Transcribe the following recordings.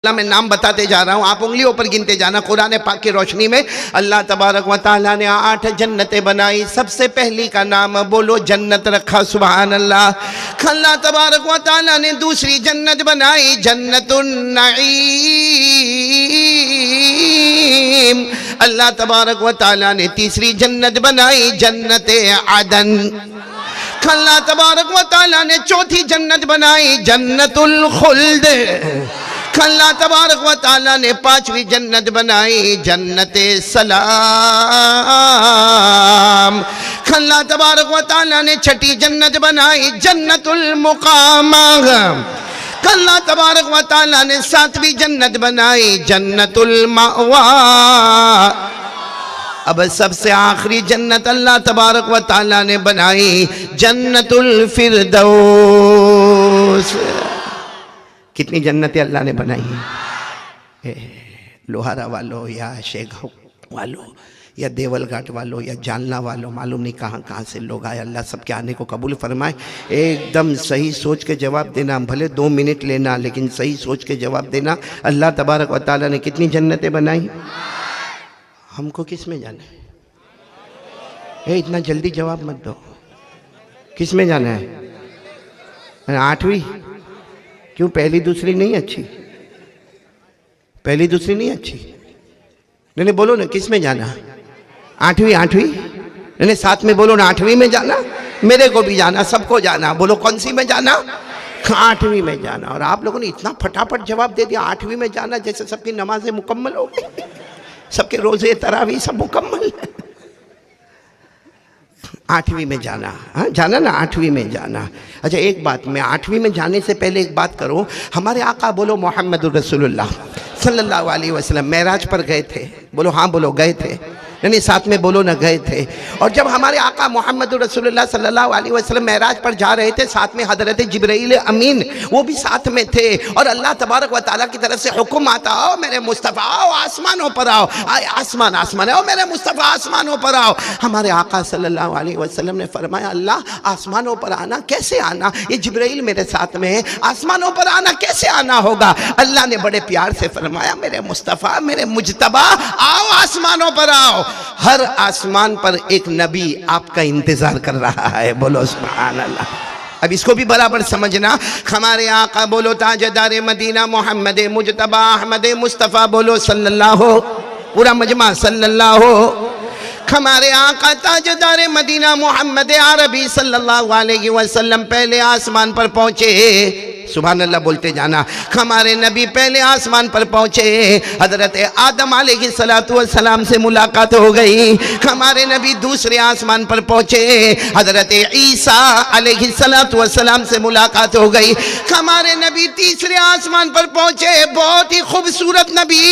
اللہ میں نام بتاتے جا رہا ہوں، آپ انگلیوں پر گنتے جانا۔ قرآن پاک کی روشنی میں اللہ تبارک و تعالیٰ نے 8 جنتیں بنائی، سب سے پہلی کا نام بولو جنت رکھا، سبحان اللہ۔ اللہ تبارک و تعالیٰ نے دوسری جنت بنائی جنت النعیم۔ اللہ تبارک و تعالیٰ نے تیسری جنت بنائی جنت عدن۔ اللہ تبارک و تعالیٰ نے چوتھی جنت بنائی جنت الخلد۔ اللہ تبارک و تعالیٰ نے 5ویں جنت بنائی جنت سلام۔ اللہ تبارک و تعالیٰ نے 6ٹھی جنت بنائی جنت المقام۔ اللہ تبارک و تعالیٰ نے 7ویں جنت بنائی جنت المأوا۔ اب سب سے آخری جنت اللہ تبارک و تعالیٰ نے بنائی جنت الفردوس۔ کتنی جنتیں اللہ نے بنائی ہیں؟ لوہارا والو یا شیخ والو یا دیول گھاٹ والو یا جاننا والو، معلوم نہیں کہاں کہاں سے لوگ آئے، اللہ سب کے آنے کو قبول فرمائے۔ ایک دم صحیح سوچ کے جواب دینا، بھلے 2 منٹ لینا لیکن صحیح سوچ کے جواب دینا۔ اللہ تبارک و تعالیٰ نے کتنی جنتیں بنائی؟ ہم کو کس میں جانا ہے؟ اتنا جلدی جواب مت دو، کس میں جانا ہے؟ 8ویں؟ کیوں پہلی دوسری نہیں اچھی؟ پہلی دوسری نہیں اچھی؟ نہیں بولو نا کس میں جانا؟ 8ویں؟ نہیں 7 میں بولو نا 8ویں میں جانا، میرے کو بھی جانا، سب کو جانا، بولو کون سی میں جانا؟ 8ویں میں جانا۔ اور آپ لوگوں نے اتنا پھٹافٹ جواب دے دیا 8ویں میں جانا، جیسے سب کی نمازیں مکمل ہو گئی، سب کے روزے تراویح سب مکمل۔ 8ویں میں جانا، جانا نا 8ویں میں جانا۔ اچھا ایک بات، میں 8ویں میں جانے سے پہلے ایک بات کروں۔ ہمارے آقا بولو محمد الرسول اللہ صلی اللہ علیہ وسلم معراج پر گئے تھے، بولو ہاں بولو گئے تھے، یعنی ساتھ میں بولو نہ گئے تھے۔ اور جب ہمارے آقا محمد رسول اللہ صلی اللہ علیہ وسلم معراج پر جا رہے تھے، ساتھ میں حضرت جبرائیل امین وہ بھی ساتھ میں تھے، اور اللہ تبارک و تعالیٰ کی طرف سے حکم آتا، آؤ میرے مصطفیٰ، آؤ آسمانوں پر آؤ، آسمان آؤ میرے مصطفیٰ آسمانوں پر آؤ۔ ہمارے آقا صلی اللہ علیہ وسلم نے فرمایا اللہ آسمانوں پر آنا کیسے آنا؟ یہ جبرائیل میرے ساتھ میں ہے، آسمانوں پر آنا کیسے آنا ہوگا؟ اللہ نے بڑے پیار سے فرمایا میرے مصطفیٰ میرے مجتبیٰ آؤ آسمانوں پر آؤ۔ ہر آسمان پر ایک نبی آپ کا انتظار کر رہا ہے، بولو سبحان اللہ۔ اب اس کو بھی برابر سمجھنا، ہمارے آقا بولو تاجدار مدینہ محمد مجتبیٰ احمد مصطفیٰ، بولو صلی اللہ، پورا مجمع صلی اللہ۔ ہمارے آقا تاجدار مدینہ محمد عربی صلی اللہ علیہ وسلم پہلے آسمان پر پہنچے، سبحان اللہ بولتے جانا۔ ہمارے نبی پہلے آسمان پر پہنچے، حضرت آدم علیہ السلام سے ملاقات ہو گئی۔ ہمارے نبی دوسرے آسمان پر پہنچے، حضرت عیسیٰ علیہ السلام سے ملاقات ہو گئی۔ ہمارے نبی تیسرے آسمان پر پہنچے، بہت ہی خوبصورت نبی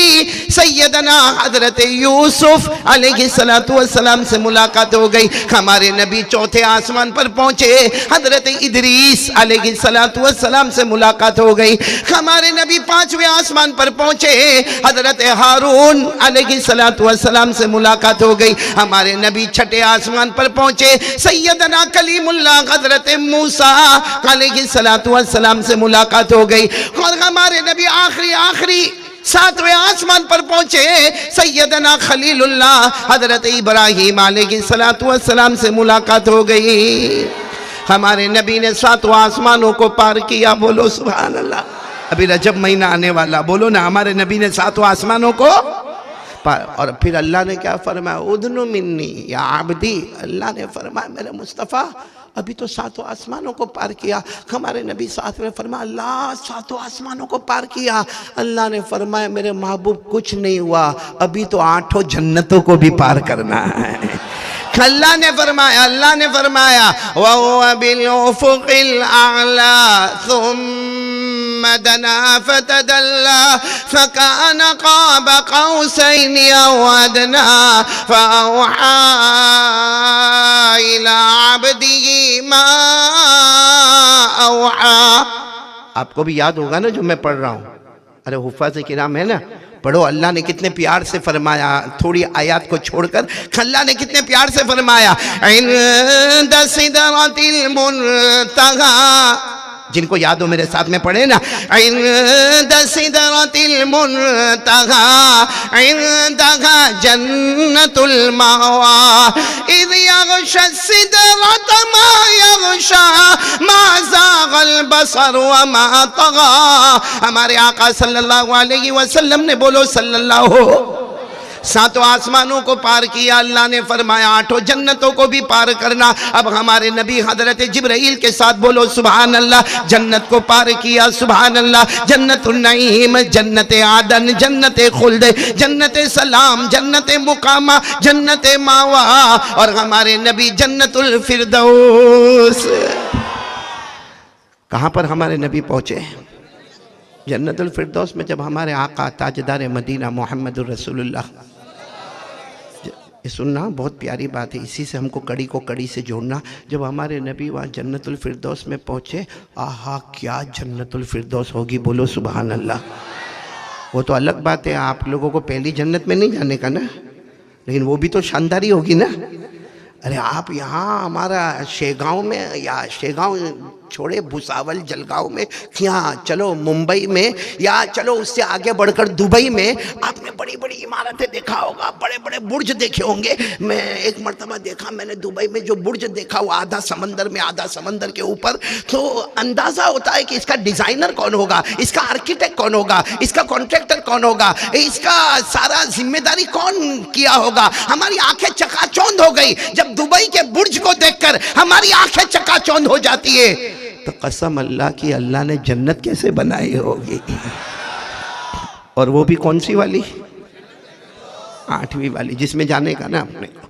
سیدنا حضرت یوسف علیہ السلام سے ملاقات ہو گئی۔ ہمارے نبی چوتھے آسمان پر پہنچے، حضرت ادریس علیہ السلام سے ملاقات ہو گئی۔ ہمارے نبی 5ویں آسمان پر پہنچے، حضرت ہارون علیہ السلام سے ملاقات ہو گئی۔ ہمارے نبی 6ٹھے آسمان پر پہنچے، سیدنا کلیم اللہ حضرت موسیٰ علیہ السلام سے ملاقات ہو گئی۔ اور ہمارے نبی آخری 7ویں آسمان پر پہنچے، سیدنا خلیل اللہ حضرت ابراہیم علیہ السلام سے ملاقات ہو گئی۔ ہمارے نبی نے 7 آسمانوں کو پار کیا، بولو سبحان اللہ۔ ابھی رجب مہینہ آنے والا، بولو نا ہمارے نبی نے 7 آسمانوں کو پار۔ اور پھر اللہ نے کیا فرمایا؟ اذن منی یا عبدی، اللہ نے فرمایا میرے مصطفیٰ ابھی تو 7 آسمانوں کو پار کیا۔ ہمارے نبی ساتھ میں فرمایا اللہ 7 آسمانوں کو پار کیا۔ اللہ نے فرمایا میرے محبوب کچھ نہیں ہوا، ابھی تو 8 جنتوں کو بھی پار کرنا ہے۔ اللہ نے فرمایا وَهُوَ بِالْأُفُقِ الْأَعْلَى ثُمَّ دَنَا فَتَدَلَّى فَكَانَ قَابَ قَوْسَيْنِ أَوْ أَدْنَى فَأَوْحَى إِلَىٰ عَبْدِهِ مَا أَوْحَى۔ آپ کو بھی یاد ہوگا نا جو میں پڑھ رہا ہوں، ارے حفاظ کرام ہے نا، پڑھو اللہ نے کتنے پیار سے فرمایا، تھوڑی آیات کو چھوڑ کر اللہ نے کتنے پیار سے فرمایا عند سدرۃ المنتہی جن کو یاد ہو میرے ساتھ میں پڑھے نا، عند سدرۃ المنتہی عندہا جنت المأوی اذ یغشی السدرۃ ما یغشی ما زاغ البصر وما طغی۔ ہمارے آقا صلی اللہ علیہ وسلم نے، بولو صلی اللہ، ساتوں آسمانوں کو پار کیا، اللہ نے فرمایا آٹھوں جنتوں کو بھی پار کرنا۔ اب ہمارے نبی حضرت جبرائیل کے ساتھ بولو سبحان اللہ، جنت کو پار کیا، سبحان اللہ، جنت النعیم، جنت عدن، جنت خلد، جنت سلام، جنت مقامہ، جنت ماوا، اور ہمارے نبی جنت الفردوس۔ کہاں پر ہمارے نبی پہنچے؟ جنت الفردوس میں، جب ہمارے آقا تاجدار مدینہ محمد الرسول اللہ، یہ سننا بہت پیاری بات ہے، اسی سے ہم کو کڑی سے جوڑنا۔ جب ہمارے نبی وہاں جنت الفردوس میں پہنچے، آہا کیا جنت الفردوس ہوگی، بولو سبحان اللہ۔ وہ تو الگ بات ہے، آپ لوگوں کو پہلی جنت میں نہیں جانے کا نا، لیکن وہ بھی تو شانداری ہوگی نا۔ ارے آپ یہاں ہمارا شیگاؤں میں، یا شیگاؤں چھوڑے، بھساول جلگاؤں میں، یہاں چلو ممبئی میں، یا چلو اس سے آگے بڑھ کر دبئی میں، آپ نے بڑی بڑی عمارتیں دیکھا ہوگا، بڑے بڑے برج دیکھے ہوں گے۔ میں ایک مرتبہ دیکھا، میں نے دبئی میں جو برج دیکھا، وہ آدھا سمندر میں آدھا سمندر کے اوپر، تو اندازہ ہوتا ہے کہ اس کا ڈیزائنر کون ہوگا، اس کا آرکیٹیکٹ کون ہوگا، اس کا کانٹریکٹر کون ہوگا، اس کا سارا ذمہ داری کون کیا ہوگا۔ ہماری آنکھیں چکا چوند ہو گئی جب دبئی کے برج کو دیکھ کر ہماری آنکھیں چکا چوند ہو جاتی ہے۔ تو قسم اللہ کی، اللہ نے جنت کیسے بنائی ہوگی، اور وہ بھی کون سی والی؟ 8ویں والی، جس میں جانے کا نا اپنے کو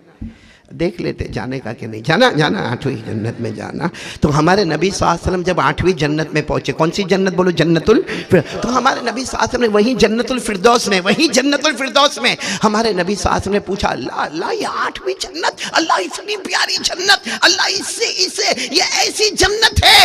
دیکھ لیتے، جانے کا کہ نہیں جانا 8ویں جنت میں جانا۔ تو ہمارے نبی صلی اللہ علیہ وسلم جب 8ویں جنت میں پہنچے، کون سی جنت بولو؟ جنت الفردوس۔ تو ہمارے نبی صلی اللہ علیہ وسلم نے وہیں جنت الفردوس میں ہمارے نبی صلی اللہ علیہ وسلم نے پوچھا، اللہ یہ 8ویں جنت، اللہ اتنی پیاری جنت، اللہ اسے یہ ایسی جنت ہے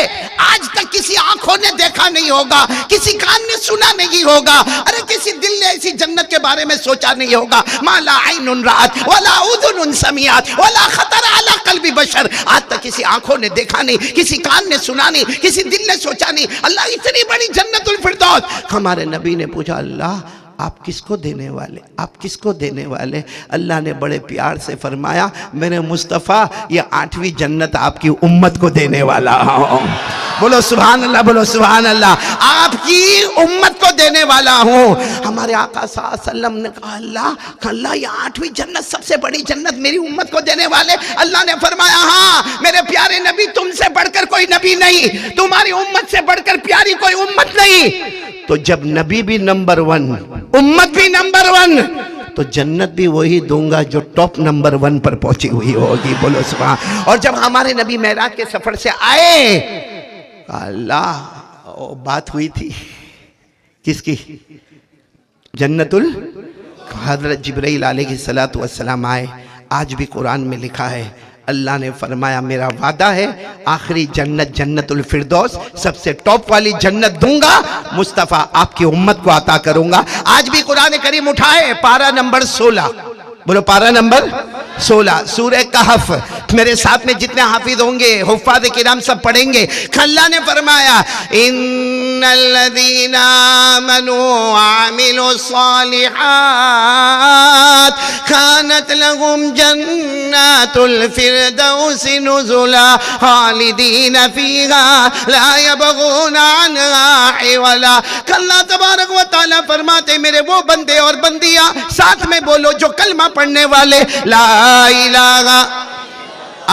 آج تک کسی آنکھوں نے دیکھا نہیں ہوگا، کسی کان نے سنا نہیں ہوگا، ارے کسی دل نے ایسی جنت کے بارے میں سوچا نہیں ہوگا۔ ما لا عین رأت ولا اذن سمعت ولا خطر علی قلب بشر، آج تک کسی آنکھوں نے دیکھا نہیں، کسی کان نے سنا نہیں، کسی دل نے سوچا نہیں، اللہ اتنی بڑی جنت الفردوس۔ ہمارے نبی نے پوچھا، اللہ آپ کس کو دینے والے، آپ کس کو دینے والے؟ اللہ نے بڑے پیار سے فرمایا، میرے مصطفیٰ یہ 8ویں جنت آپ کی امت کو دینے والا ہوں۔ بولو سبحان اللہ، بولو سبحان اللہ، آپ کی امت کو دینے والا ہوں۔ ہمارے آقا صلی اللہ علیہ وسلم نے کہا، اللہ یہ 8ویں جنت، سب سے بڑی جنت میری امت کو دینے والے؟ اللہ نے فرمایا، ہاں میرے پیارے نبی، تم سے بڑھ کر کوئی نبی نہیں، تمہاری امت سے بڑھ کر پیاری کوئی امت نہیں۔ تو جب نبی بھی نمبر 1، امت بھی نمبر 1، تو جنت بھی وہی دوں گا جو ٹاپ نمبر 1 پر پہنچی ہوئی ہوگی، بولو سبحان۔ اور جب ہمارے نبی معراج کے سفر سے آئے، اللہ بات ہوئی تھی کس کی؟ جنت حضرت جبرائیل علیہ السلام آئے۔ آج بھی قرآن میں لکھا ہے، اللہ نے فرمایا میرا وعدہ ہے آخری جنت جنت الفردوس، سب سے ٹاپ والی جنت دوں گا، مصطفیٰ آپ کی امت کو عطا کروں گا۔ آج بھی قرآن کریم اٹھائے، پارہ نمبر 16، بولو پارہ نمبر 16، سورہ کہف۔ میرے ساتھ میں جتنے حافظ ہوں گے، حفاظ کرام سب پڑھیں گے۔ اللہ نے فرمایا، ان الذین آمنوا وعملوا الصالحات كانت لهم جنات الفردوس نزلا خالدین فیہا لا یبغون عنہا حولا۔ اللہ تبارک و تعالیٰ فرماتے، میرے وہ بندے اور بندیاں، ساتھ میں بولو جو کلمہ پڑھنے والے، لا الہ،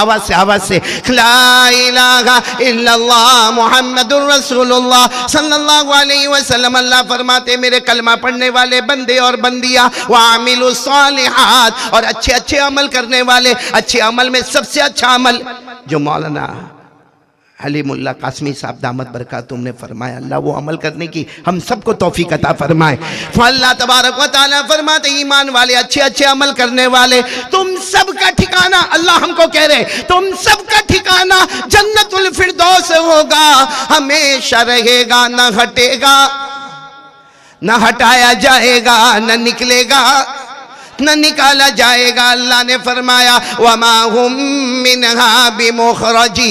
آواز سے لا الہ الا اللہ محمد الرسول اللہ صلی اللہ علیہ وسلم۔ اللہ فرماتے میرے کلمہ پڑھنے والے بندے اور بندیاں، وعاملوا الصالحات، اور اچھے اچھے عمل کرنے والے۔ اچھے عمل میں سب سے اچھا عمل جو مولانا حلیم اللہ قاسمی صاحب دامت برکاتہم نے فرمایا، اللہ وہ عمل کرنے کی ہم سب کو توفیق عطا فرمائے۔ اللہ تبارک و تعالیٰ فرماتے ایمان والے، اچھے اچھے عمل کرنے والے، تم سب کا ٹھکانہ، اللہ ہم کو کہہ رہے تم سب کا ٹھکانہ جنت الفردوس ہوگا، ہمیشہ رہے گا، نہ ہٹے گا، نہ ہٹایا جائے گا، نہ نکلے گا، نہ نکالا جائے گا۔ اللہ نے فرمایا وَمَا هُم مِّنْهَا بِمُخْرَجِينَ،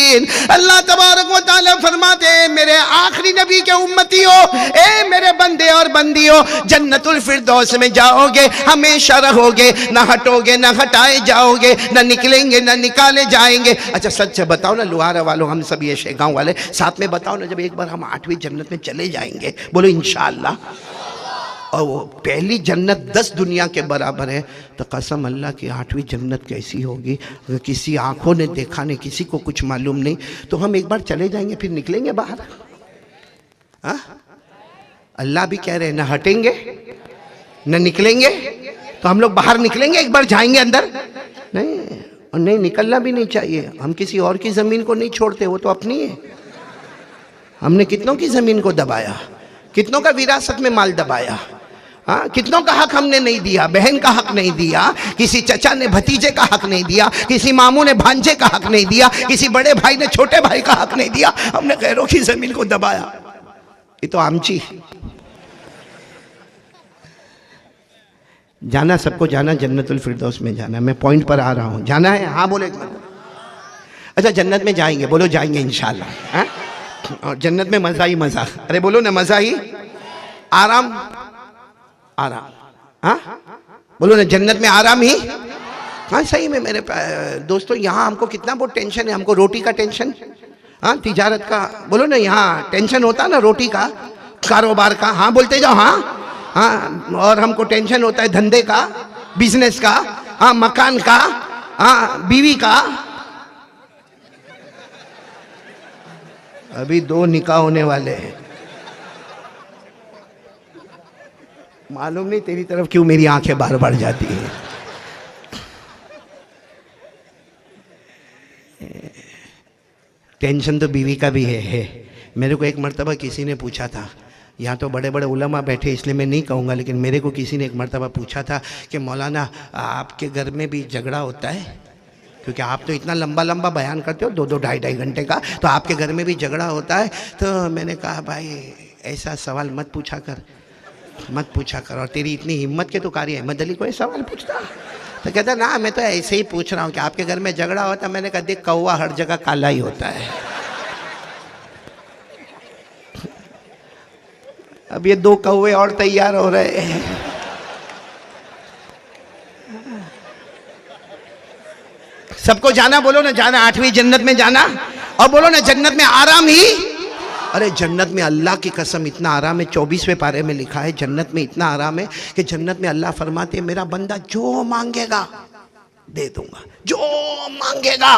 النبیین، اللہ تبارک و تعالی فرماتے ہیں میرے آخری نبی کے امتیوں، اے میرے بندے اور بندیوں، جنت الفردوس میں جاؤ گے، ہمیشہ رہو گے، نہ ہٹو گے، نہ ہٹائے جاؤ گے، نہ نکلیں گے، نہ نکالے جائیں گے۔ اچھا سچ بتاؤ نا لوہارا والوں، ہم سب یہ گاؤں والے ساتھ میں بتاؤ نا، جب ایک بار ہم 8ویں جنت میں چلے جائیں گے، بولو انشاءاللہ، اور وہ پہلی جنت 10 دنیا کے برابر ہے، تو قسم اللہ کی 8ویں جنت کیسی ہوگی، کسی آنکھوں نے دیکھا نہیں، کسی کو کچھ معلوم نہیں، تو ہم ایک بار چلے جائیں گے پھر نکلیں گے باہر؟ ہاں اللہ بھی کہہ رہے ہیں نہ ہٹیں گے نہ نکلیں گے، تو ہم لوگ باہر نکلیں گے ایک بار جائیں گے اندر؟ نہیں، اور نہیں نکلنا بھی نہیں چاہیے، ہم کسی اور کی زمین کو نہیں چھوڑتے، وہ تو اپنی ہے۔ ہم نے کتنوں کی زمین کو دبایا، کتنوں کا وراثت میں مال دبایا، ہاں کتنوں کا حق ہم نے نہیں دیا، بہن کا حق نہیں دیا، کسی چچا نے بھتیجے کا حق نہیں دیا، کسی ماموں نے بھانجے کا حق نہیں دیا، کسی بڑے بھائی نے چھوٹے بھائی کا حق نہیں دیا، ہم نے غیروں کی زمین کو دبایا۔ یہ تو آمچی جانا، سب کو جانا جنت الفردوس میں جانا، میں پوائنٹ پر آ رہا ہوں، جانا ہے؟ ہاں بولے۔ اچھا جنت میں جائیں گے، بولو جائیں گے انشاءاللہ، اور جنت میں مزہ ہی مزہ، ارے بولو نا مزہ ہی، آرام آرام، ہاں بولو نا جنت میں آرام ہی، ہاں صحیح میں میرے دوستو، یہاں ہم کو کتنا بہت ٹینشن ہے، ہم کو روٹی کا ٹینشن، ہاں تجارت کا، بولو نا یہاں ٹینشن ہوتا نا روٹی کا، کاروبار کا، ہاں بولتے جاؤ، ہاں ہاں، اور ہم کو ٹینشن ہوتا ہے دھندے کا، بزنس کا، ہاں مکان کا، ہاں بیوی کا۔ ابھی 2 نکاح ہونے والے ہیں، معلوم نہیں تیری طرف کیوں میری آنکھیں بار بار جاتی ہیں۔ ٹینشن تو بیوی کا بھی ہے۔ میرے کو ایک مرتبہ کسی نے پوچھا تھا، یہاں تو بڑے بڑے علماء بیٹھے اس لیے میں نہیں کہوں گا، لیکن میرے کو کسی نے ایک مرتبہ پوچھا تھا کہ مولانا آپ کے گھر میں بھی جھگڑا ہوتا ہے؟ کیونکہ آپ تو اتنا لمبا لمبا بیان کرتے ہو، 2 2.5 گھنٹے کا، تو آپ کے گھر میں بھی جھگڑا ہوتا ہے؟ تو میں نے کہا بھائی ایسا سوال مت پوچھا کر، اور تیری اتنی ہمت کے تو قاری احمد علی کو یہ سوال پوچھتا؟ تو کہتا نا میں تو ایسے ہی پوچھ رہا ہوں کہ آپ کے گھر میں جھگڑا ہوتا ہے؟ میں نے کہا دیکھ کوا ہر جگہ کالا ہی ہوتا ہے۔ اب یہ 2 کوے اور تیار ہو رہے ہیں۔ سب کو جانا، بولو نا جانا 8ویں جنت میں جانا، اور بولو نا جنت میں آرام ہی۔ ارے جنت میں اللہ کی قسم اتنا آرام ہے، 24ویں پارے میں لکھا ہے جنت میں اتنا آرام ہے کہ جنت میں اللہ فرماتے ہیں میرا بندہ جو مانگے گا دے دوں گا، جو مانگے گا،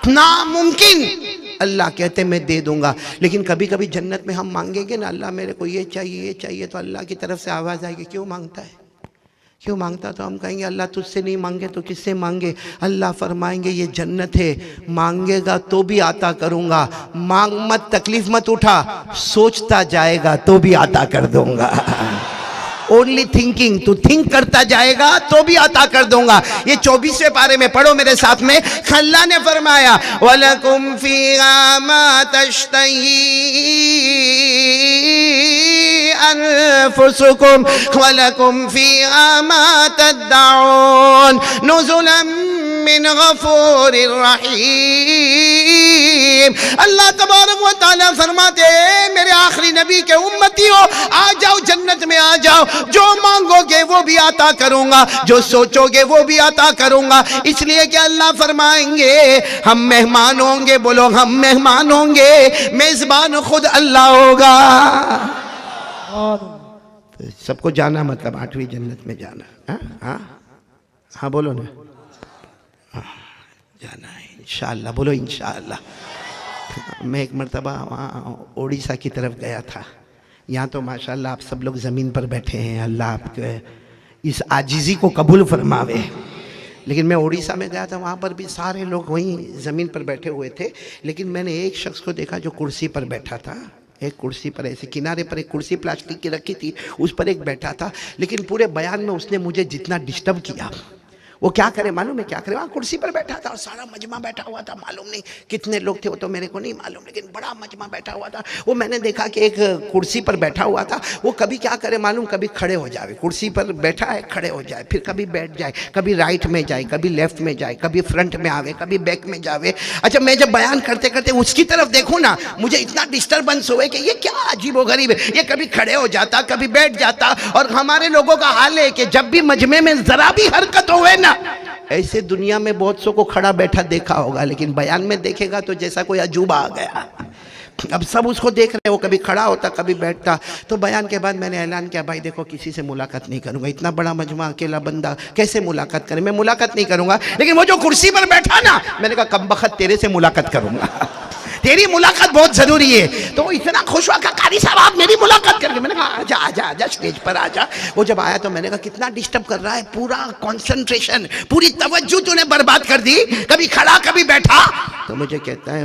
ناممکن اللہ کہتے میں دے دوں گا۔ لیکن کبھی کبھی جنت میں ہم مانگیں گے نا اللہ میرے کو یہ چاہیے یہ چاہیے، تو اللہ کی طرف سے آواز آئے گی کیوں مانگتا ہے، کیوں مانگتا؟ تو ہم کہیں گے اللہ تجھ سے نہیں مانگے تو کس سے مانگے؟ اللہ فرمائیں گے یہ جنت ہے، مانگے گا تو بھی عطا کروں گا، مانگ مت، تکلیف مت اٹھا، سوچتا جائے گا تو بھی عطا کر دوں گا۔ اونلی تھنکنگ، تو تھنک کرتا جائے گا تو بھی عطا کر دوں گا۔ یہ 24ویں پارے میں پڑھو میرے ساتھ میں، اللہ نے فرمایا وَلَكُمْ فِيهَا مَا تَشْتَهِي أنفسكم ولكم فيها ما تدعون نزلا من غفور رحیم۔ اللہ تبارک و تعالیٰ فرماتے ہیں میرے آخری نبی کے امتیوں آ جاؤ جنت میں آ جاؤ، جو مانگو گے وہ بھی عطا کروں گا، جو سوچو گے وہ بھی عطا کروں گا۔ اس لیے کہ اللہ فرمائیں گے ہم مہمان ہوں گے، بولو ہم مہمان ہوں گے، میزبان خود اللہ ہوگا۔ سب کو جانا مطلب 8ویں جنت میں جانا، ہاں بولو نا، جانا ہے انشاءاللہ، بولو انشاءاللہ۔ میں ایک مرتبہ وہاں اوڑیسہ کی طرف گیا تھا، یہاں تو ماشاءاللہ آپ سب لوگ زمین پر بیٹھے ہیں، اللہ آپ کے اس عاجزی کو قبول فرماوے۔ لیکن میں اوڑیسہ میں گیا تھا، وہاں پر بھی سارے لوگ وہیں زمین پر بیٹھے ہوئے تھے، لیکن میں نے ایک شخص کو دیکھا جو کرسی پر بیٹھا تھا، ایک کرسی پر ایسے کنارے پر ایک کرسی پلاسٹک کی رکھی تھی، اس پر ایک بیٹھا تھا، لیکن پورے بیان میں اس نے مجھے جتنا ڈسٹرب کیا وہ کیا کرے معلوم ہے کیا کرے؟ وہاں کرسی پر بیٹھا تھا اور سارا مجمع بیٹھا ہوا تھا، معلوم نہیں کتنے لوگ تھے وہ تو میرے کو نہیں معلوم، لیکن بڑا مجمع بیٹھا ہوا تھا۔ وہ میں نے دیکھا کہ ایک کرسی پر بیٹھا ہوا تھا، وہ کبھی کیا کرے معلوم، کبھی کھڑے ہو جائے، کرسی پر بیٹھا ہے کھڑے ہو جائے، پھر کبھی بیٹھ جائے، کبھی رائٹ میں جائے، کبھی لیفٹ میں جائے، کبھی فرنٹ میں آوے، کبھی بیک میں جاوے۔ اچھا میں جب بیان کرتے کرتے اس کی طرف دیکھوں نا، مجھے اتنا ڈسٹربنس ہوئے کہ یہ کیا عجیب و غریب ہے، یہ کبھی کھڑے ہو جاتا کبھی بیٹھ جاتا۔ اور ہمارے لوگوں کا حال ہے کہ جب بھی مجمع میں ذرا بھی حرکت ہوئے نا، ایسے دنیا میں بہت سو کو کھڑا بیٹھا دیکھا ہوگا، لیکن بیان میں دیکھے گا تو جیسا کوئی عجوبہ آ گیا۔ اب سب اس کو دیکھ رہے ہیں، وہ کبھی کھڑا ہوتا کبھی بیٹھتا۔ تو بیان کے بعد میں نے اعلان کیا، بھائی دیکھو کسی سے ملاقات نہیں کروں گا، اتنا بڑا مجمع اکیلا بندہ کیسے ملاقات کرے، میں ملاقات نہیں کروں گا۔ لیکن وہ جو کرسی پر بیٹھا نا، میں نے کہا کم بخت تیرے سے ملاقات کروں گا، تیری ملاقات بہت ضروری ہے۔ تو وہ اتنا خوش ہوا کہ قاری صاحب آپ میری ملاقات کر کے، میں نے کہا آجا آجا آجا اسٹیج پر آجا۔ وہ جب آیا تو میں نے کہا کتنا ڈسٹرب کر رہا ہے، پورا کنسنٹریشن پوری توجہ تو نے برباد کر دی، کبھی کھڑا کبھی بیٹھا۔ تو مجھے کہتا ہے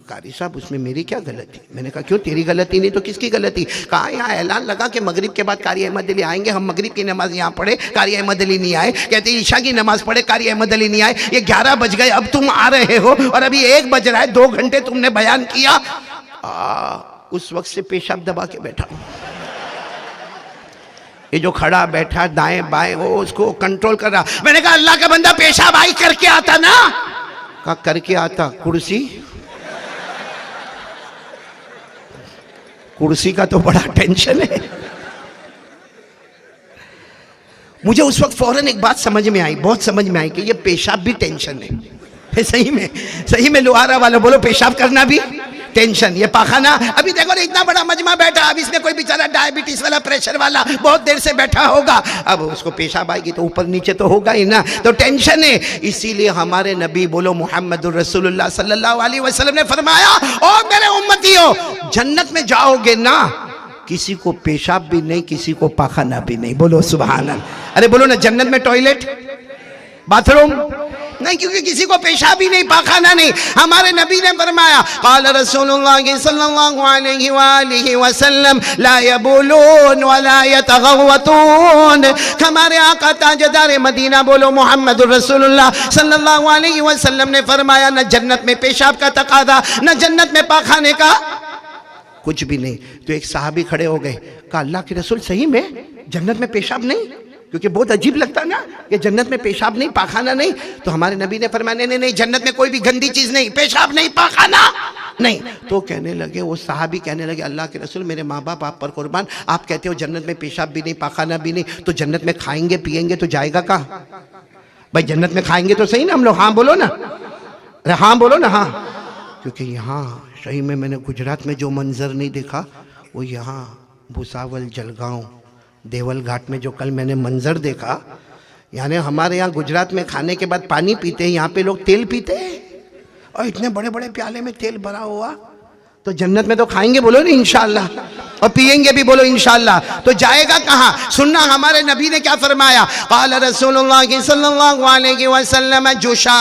قاری صاحب اس میں میری کیا غلطی؟ میں نے کہا کیوں تیری غلطی نہیں تو کس کی غلطی؟ کہا یہاں اعلان لگا کہ مغرب کے بعد قاری احمد علی آئیں گے، ہم مغرب کی نماز یہاں پڑھے، قاری احمد علی نہیں آئے۔ کہتے ہیں عشاء کی نماز پڑھے، قاری احمد علی نہیں آئے، یہ 11 بج گئے، اب تم آ رہے ہو اور ابھی 1 بج رہا ہے، 2 گھنٹے تم نے بیان کیا۔ اس وقت سے پیشاب دبا کے بیٹھا ہوں۔ یہ جو کھڑا بیٹھا دائیں بائیں وہ اس کو کنٹرول کر رہا۔ میں نے کہا اللہ کا بندہ پیشاب آئی کر کے آتا نا؟ کہا کر کے آتا، کرسی کا تو بڑا ٹینشن ہے۔ مجھے اس وقت فوراً ایک بات سمجھ میں آئی، بہت سمجھ میں آئی کہ یہ پیشاب بھی ٹینشن ہے۔ صحیح میں لوہارا والا بولو، پیشاب کرنا بھی ٹینشن، یہ پاخانہ۔ ابھی دیکھو اتنا بڑا مجمع بیٹھا، اب اس میں کوئی بیچارہ ڈائبٹیز والا پریشر والا بہت دیر سے بیٹھا ہوگا، اب اس کو پیشاب آئے گی تو اوپر نیچے تو ہوگا ہی نا، تو ٹینشن ہے۔ اسی لیے ہمارے نبی بولو محمد الرسول اللہ صلی اللہ علیہ وسلم نے فرمایا، او میرے امتیو، جنت میں جاؤ گے نا، کسی کو پیشاب بھی نہیں، کسی کو پاخانہ بھی نہیں۔ بولو سبحان اللہ۔ ارے بولو نا، جنت میں ٹوائلٹ باتھ روم نہیں، کیونکہ کسی کو پیشاب بھی نہیں پاخانہ نہیں۔ ہمارے نبی نے فرمایا، قال رسول اللہ صلی اللہ علیہ وآلہ وسلم لا یبولون ولا یتغوطون۔ ہمارے آقا تاجدار مدینہ بولو محمد الرسول اللہ صلی اللہ علیہ وسلم نے فرمایا، نہ جنت میں پیشاب کا تقاضا، نہ جنت میں پاخانے کا کچھ بھی نہیں۔ تو ایک صحابی کھڑے ہو گئے، کہا اللہ کے رسول صحیح میں جنت میں پیشاب نہیں؟ کیونکہ بہت عجیب لگتا نا کہ جنت میں پیشاب نہیں پاخانہ نہیں۔ تو ہمارے نبی نے فرمایا نہیں، جنت میں کوئی بھی گندی چیز نہیں، پیشاب نہیں، پاخانہ نہیں۔ تو کہنے لگے، وہ صحابی کہنے لگے، اللہ کے رسول میرے ماں باپ آپ پر قربان، آپ کہتے ہو جنت میں پیشاب بھی نہیں پاخانہ بھی نہیں، تو جنت میں کھائیں گے پیئیں گے تو جائے گا کہاں؟ بھائی جنت میں کھائیں گے تو صحیح نا ہم لوگ، ہاں بولو نا، ہاں بولو نا، ہاں۔ کیونکہ یہاں صحیح میں نے گجرات میں جو منظر نہیں دیکھا، وہ یہاں بھساول، جلگاؤں، دیول گھاٹ میں جو کل میں نے منظر دیکھا، یعنی ہمارے یہاں گجرات میں کھانے کے بعد پانی پیتے ہیں، یہاں پہ لوگ تیل پیتے ہیں، اور اتنے بڑے بڑے پیالے میں تیل بھرا ہوا۔ تو جنت میں تو کھائیں گے بولو نا انشاءاللہ، اور پیئیں گے بھی بولو انشاءاللہ، تو جائے گا کہاں؟ سننا ہمارے نبی نے کیا فرمایا، قال رسول اللہ صلی اللہ علیہ وسلم جشا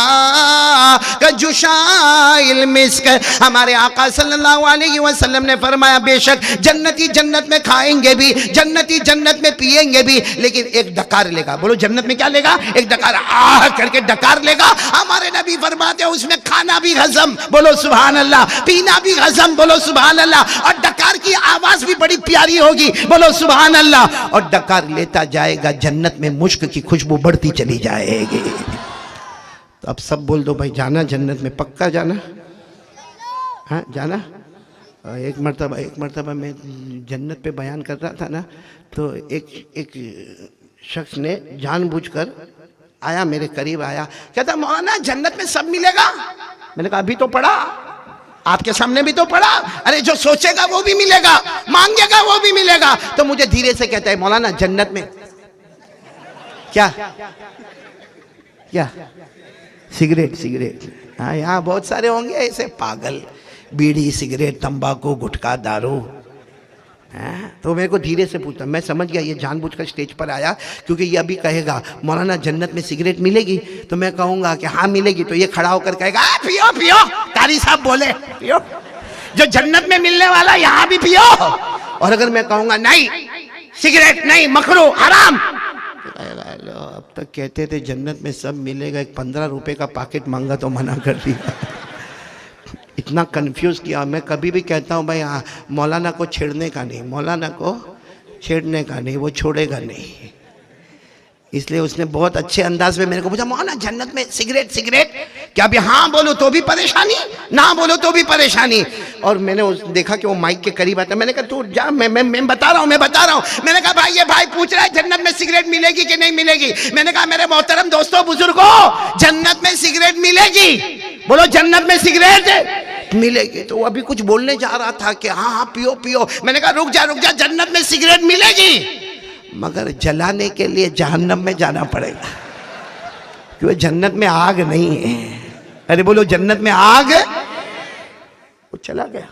المسک۔ ہمارے آقا صلی اللہ علیہ وسلم نے فرمایا، بے شک جنتی جنت میں کھائیں گے بھی، جنتی جنت میں پیئیں گے بھی، لیکن ایک ڈکار لے گا۔ بولو جنت میں کیا لے گا؟ ایک ڈکار، آہ کر کے ڈکار لے گا۔ ہمارے نبی فرماتے ہیں اس میں کھانا بھی ہضم، بولو سبحان اللہ، پینا بھی ہضم، بولو سبحان اللہ، اور ڈکار کی آواز بھی بڑی پیاری ہوگی، بولو سبحان اللہ، اور ڈکار لیتا جائے گا، جنت میں مشک کی خوشبو بڑھتی چلی جائے گی۔ تو اب سب بول دو بھائی جانا جنت میں، پکا جانا؟ ہاں جانا؟ ایک مرتبہ میں جنت پہ بیان کر رہا تھا نا، تو ایک شخص نے جان بوجھ کر آیا، میرے قریب آیا، کہتا مولانا جنت میں سب ملے گا؟ میں نے کہا ابھی تو پڑھا، آپ کے سامنے بھی تو پڑھا، ارے جو سوچے گا وہ بھی ملے گا، مانگے گا وہ بھی ملے گا۔ تو مجھے دھیرے سے کہتا ہے مولانا جنت میں کیا سگریٹ، ہاں یہاں بہت سارے ہوں گے ایسے پاگل، بیڑی، سگریٹ، تمباکو، گٹکا، دارو۔ تو میرے کو دھیرے سے پوچھتا، میں سمجھ گیا یہ جان بوجھ کر سٹیج پر آیا، کیونکہ یہ ابھی کہے گا مولانا جنت میں سگریٹ ملے گی، تو میں کہوں گا کہ ہاں ملے گی، تو یہ کھڑا ہو کر کہے گا پیو پیو، قاری صاحب بولے پیو، جو جنت میں ملنے والا یہاں بھی پیو۔ اور اگر میں کہوں گا نہیں سگریٹ نہیں، مکروہ، حرام، تک کہتے تھے جنت میں سب ملے گا، ایک 15 روپے کا پاکٹ مانگا تو منع کر دیا۔ اتنا کنفیوز کیا۔ میں کبھی بھی کہتا ہوں بھائی مولانا کو چھیڑنے کا نہیں، مولانا کو چھیڑنے کا نہیں، وہ چھوڑے گا نہیں۔ اس لیے اس نے بہت اچھے انداز میں میرے کو پوچھا مولانا جنت میں سگریٹ کیا بھی ہاں بولو تو بھی پریشانی، نہ بولو تو بھی پریشانی۔ اور میں نے دیکھا کہ وہ مائک کے قریب آتا ہے، میں نے کہا تو جا، میں بتا رہا ہوں میں نے کہا بھائی یہ بھائی پوچھ رہا ہے جنت میں سگریٹ ملے گی کہ نہیں ملے گی۔ میں نے کہا میرے محترم دوستو بزرگوں، جنت میں سگریٹ ملے گی، بولو جنت میں سگریٹ ملے گی۔ تو وہ ابھی کچھ بولنے جا رہا تھا کہ ہاں پیو۔ میں نے کہا رک جا جنت میں سگریٹ ملے گی، مگر جلانے کے لیے جہنم میں جانا پڑے گا، کیونکہ جنت میں آگ نہیں ہے۔ ارے بولو جنت میں آگ۔ وہ چلا گیا۔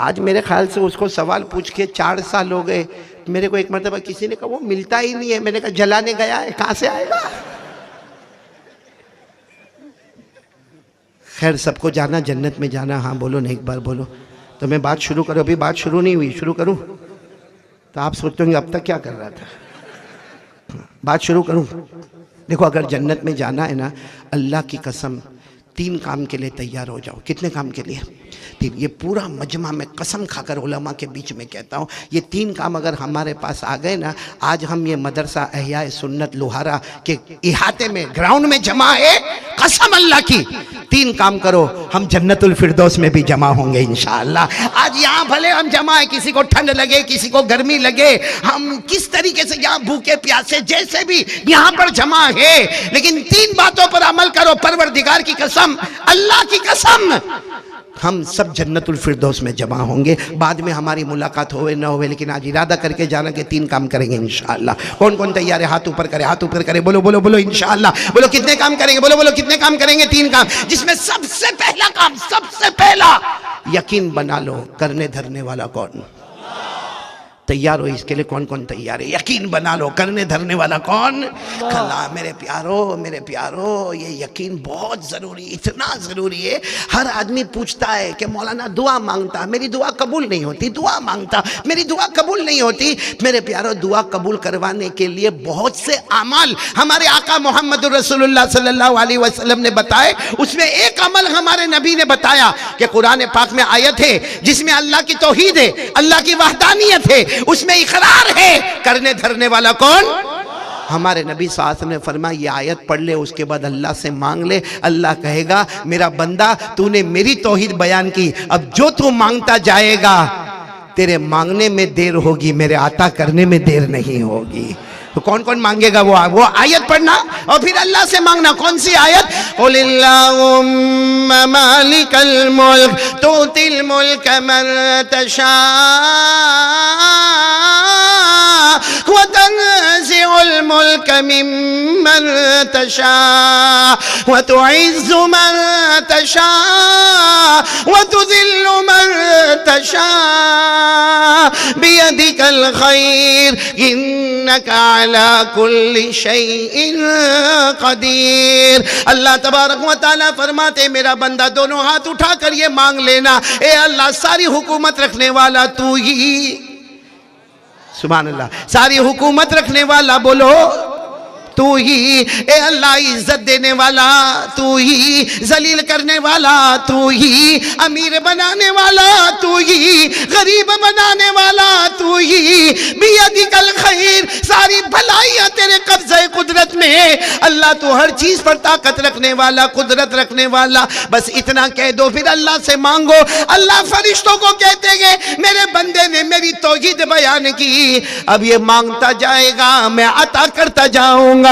آج میرے خیال سے اس کو سوال پوچھ کے 4 سال ہو گئے۔ میرے کو ایک مرتبہ کسی نے کہا وہ ملتا ہی نہیں ہے، میں نے کہا جلانے گیا ہے، کہاں سے آئے گا؟ خیر سب کو جانا، جنت میں جانا، ہاں بولو نہیں ایک بار بولو۔ تو میں بات شروع کروں، ابھی بات شروع نہیں ہوئی، شروع کروں تو آپ سوچتے ہوں گے اب تک کیا کر رہا تھا۔ بات شروع کروں۔ دیکھو اگر جنت میں جانا ہے نا، اللہ کی قسم 3 کام کے لیے تیار ہو جاؤ۔ کتنے کام کے لیے؟ 3۔ یہ پورا مجمع میں قسم کھا کر علماء کے بیچ میں کہتا ہوں، یہ 3 کام اگر ہمارے پاس آ گئے نا، آج ہم یہ مدرسہ احیاء سنت لوہارا کے احاطے میں گراؤنڈ میں جمع ہے، قسم اللہ کی 3 کام کرو ہم جنت الفردوس میں بھی جمع ہوں گے انشاءاللہ۔ آج یہاں بھلے ہم جمع ہے، کسی کو ٹھنڈ لگے، کسی کو گرمی لگے، ہم کس طریقے سے یہاں بھوکے پیاسے جیسے بھی یہاں پر جمع ہے، لیکن 3 باتوں پر عمل کرو، پروردگار کی قسم، اللہ کی قسم، ہم سب جنت الفردوس میں جمع ہوں گے۔ بعد میں ہماری ملاقات ہوئے نہ ہوئے، لیکن آج ارادہ کر کے جانا کہ 3 کام کریں گے انشاءاللہ۔ کون تیار ہے؟ ہاتھ اوپر کرے، ہاتھ اوپر کرے، بولو انشاءاللہ۔ بولو کتنے کام کریں گے؟ بولو کتنے کام کریں گے؟ 3 کام، جس میں سب سے پہلا کام، سب سے پہلا یقین بنا لو، کرنے دھرنے والا کون؟ تیار ہو اس کے لیے؟ کون تیار ہے؟ یقین بنا لو، کرنے دھرنے والا کون؟ کلا۔ میرے پیارو یہ یقین بہت ضروری، اتنا ضروری ہے۔ ہر آدمی پوچھتا ہے کہ مولانا دعا مانگتا، میری دعا قبول نہیں ہوتی، دعا مانگتا میری دعا قبول نہیں ہوتی۔ میرے پیارو دعا قبول کروانے کے لیے بہت سے اعمال ہمارے آقا محمد رسول اللہ صلی اللہ علیہ وسلم نے بتائے۔ اس میں ایک عمل ہمارے نبی نے بتایا کہ قرآن پاک میں آیت ہے جس میں اللہ کی توحید ہے، اللہ کی وحدانیت ہے، اس میں اقرار ہے، کرنے دھرنے والا کون؟ ہمارے نبی صلی اللہ علیہ وسلم نے فرمایا یہ آیت پڑھ لے، اس کے بعد اللہ سے مانگ لے، اللہ کہے گا میرا بندہ تو نے میری توحید بیان کی، اب جو تو مانگتا جائے گا تیرے مانگنے میں دیر ہوگی، میرے عطا کرنے میں دیر نہیں ہوگی۔ تو کون مانگے گا؟ وہ آیت پڑھنا اور پھر اللہ سے مانگنا۔ کون سی آیت؟ قُلِ اللَّهُمَّ مَالِكَ الْمُلْكِ تُؤْتِي الْمُلْكَ مَن تَشَاءُ وَتَنزِعُ الْمُلْكَ مِمَّن تَشَاءُ وَتُعِزُّ مَن تَشَاءُ وَتُذِلُّ مَن تَشَاءُ بِيَدِكَ الْخَيْرُ إِنَّكَ عَلَى كُلِّ شَيْءٍ قَدِيرٌ۔ اللہ تبارک و تعالیٰ فرماتے میرا بندہ دونوں ہاتھ اٹھا کر یہ مانگ لینا، اے اللہ ساری حکومت رکھنے والا تو ہی، سبحان اللہ، ساری حکومت رکھنے والا بولو تو ہی، اے اللہ عزت دینے والا تو ہی، ذلیل کرنے والا تو ہی، امیر بنانے والا تو ہی، غریب بنانے والا تو ہی، بیدک الخیر، ساری بھلائیاں تیرے قبضہ قدرت میں ہے اللہ، تو ہر چیز پر طاقت رکھنے والا، قدرت رکھنے والا۔ بس اتنا کہہ دو پھر اللہ سے مانگو۔ اللہ فرشتوں کو کہتے گے میرے بندے نے میری توحید بیان کی، اب یہ مانگتا جائے گا میں عطا کرتا جاؤں گا۔